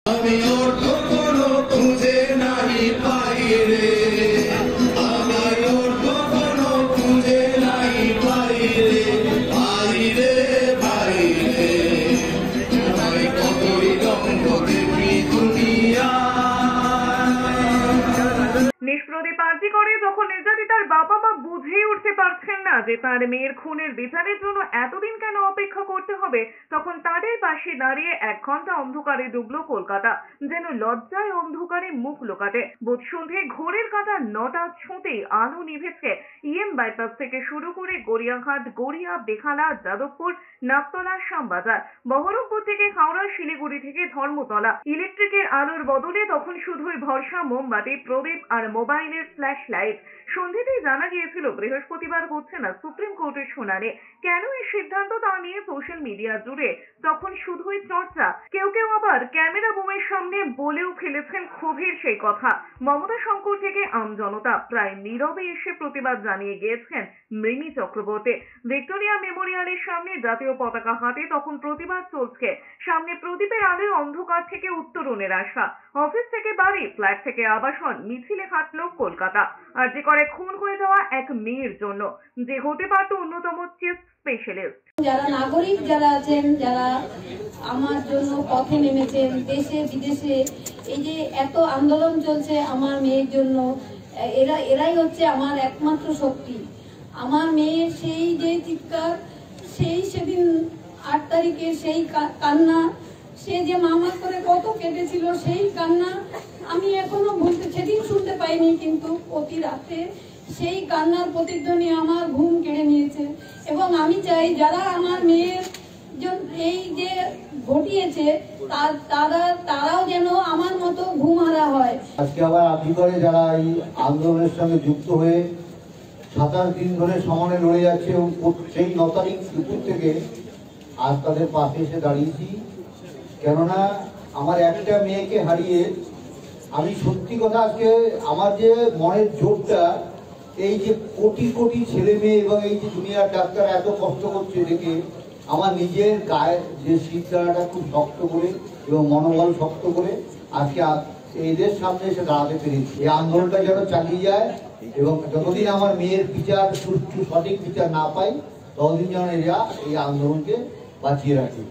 আমি ওর কখনো খুঁজে নাই পাই রে, আমি ওর কখনো খুঁজে নাই পাই রে, ভাই রে ভাই রে, আমি কতই রঙ্গ দেখি দুনিয়া। নিষ্প্রদীপ আর্জি করে যখন নির্যাতিতার বাবা মা বুঝেই উঠতে পারছেন না যে তার মেয়ের খুনের বিচারের জন্য এতদিন কেন অপেক্ষা করতে হবে, তখন তাদের পাশে দাঁড়িয়ে 1 ঘন্টা অন্ধকারে ডুবলো কলকাতা, যেন লজ্জায় অন্ধকারে মুখ লুকাতে। বুধ সন্ধ্যে ঘোরের কাঁটা 9টা ছুঁতেই আলো নিভেছে ইএম বাইপাস থেকে শুরু করে গড়িয়াহাট, গড়িয়া, বেখালা, যাদবপুর, নাকতলা, শ্যামবাজার, বহরমপুর থেকে হাওড়া, শিলিগুড়ি থেকে ধর্মতলা। ইলেকট্রিকের আলোর বদলে তখন শুধুই ভরসা, মোমবাতি, প্রদীপ আর মোবাইলের ফ্ল্যাশ লাইট। সন্ধ্যেতেই জানা গিয়েছিল বৃহস্পতিবার হচ্ছে না সুপ্রিম কোর্টের শুনানি। কেন এই সিদ্ধান্ত তা নিয়ে সোশ্যাল মিডিয়া জুড়ে তখন শুধুই চর্চা। কেউ কেউ আবার ক্যামেরা বুমের সামনে বলেও ফেলেছেন ক্ষোভের সেই কথা। মমতা শঙ্কর থেকে আমজনতা প্রায় নীরবে এসে প্রতিবাদ জানিয়ে গিয়েছেন মৃণী চক্রবর্তী। ভিক্টোরিয়া মেমোরিয়ালের সামনে জাতীয় পতাকা হাতে তখন প্রতিবাদ চলছে। সামনে প্রদীপের আলোয় অন্ধকার থেকে উত্তরণের আশা। অফিস থেকে বাড়ি, ফ্ল্যাট থেকে আবাসন, মিছিলে হাঁটল কলকাতা। আর্জি করে খুন হয়ে যাওয়া এক মেয়ের জন্য, যে হতে পারত অন্যতম চিফ স্পেশালিস্ট। যারা নাগরিক যারা আছেন, যারা আমার জন্য পথে নেমেছেন, দেশে বিদেশে এই যে এত আন্দোলন চলছে আমার মেয়ের জন্য, এরাই হচ্ছে আমার একমাত্র শক্তি। আমার মেয়ের সেই যে চিৎকার, সেদিন 8 তারিখে সেই কান্না, সে যে মামা করে কত কেঁদেছিল সেই কান্না আমি এখনো সেদিন শুনতে পাইনি, কিন্তু প্রতি রাতে সেই কান্নার প্রতিধ্বনি আমার ঘুম কেড়ে নিয়েছে। এবং আমি চাই যারা আমার মেয়ের এই যে ঘটিয়েছে তারাও যেন আমার মতো ঘুম হারা হয়। আজকে আবার আর্জি করে যারা এই আন্দোলনের সঙ্গে যুক্ত হয়ে 27 দিন ধরে সমানে লড়ে যাচ্ছে, এবং সেই 9 তারিখ দুপুর থেকে আজ তাদের পাশে এসে দাঁড়িয়েছি। কেননা আমার একটা মেয়েকে হারিয়ে আমি সত্যি কথা, আজকে আমার যে মনের জোরটা, এই যে কোটি কোটি ছেলে মেয়ে এবং এই যে দুনিয়ার ডাক্তার এত কষ্ট করছে দেখে আমার নিজের গায়ের যে শীতদানাটা খুব শক্ত করে এবং মনোবল শক্ত করে আজকে এদের সামনে এসে দাঁড়াতে পেরেছি। এই আন্দোলনটা যেন চালিয়ে যায়, এবং যতদিন আমার মেয়ের বিচার, সুষ্ঠু সঠিক বিচার না পাই, ততদিন যেন এরা এই আন্দোলনকে বাঁচিয়ে রাখে।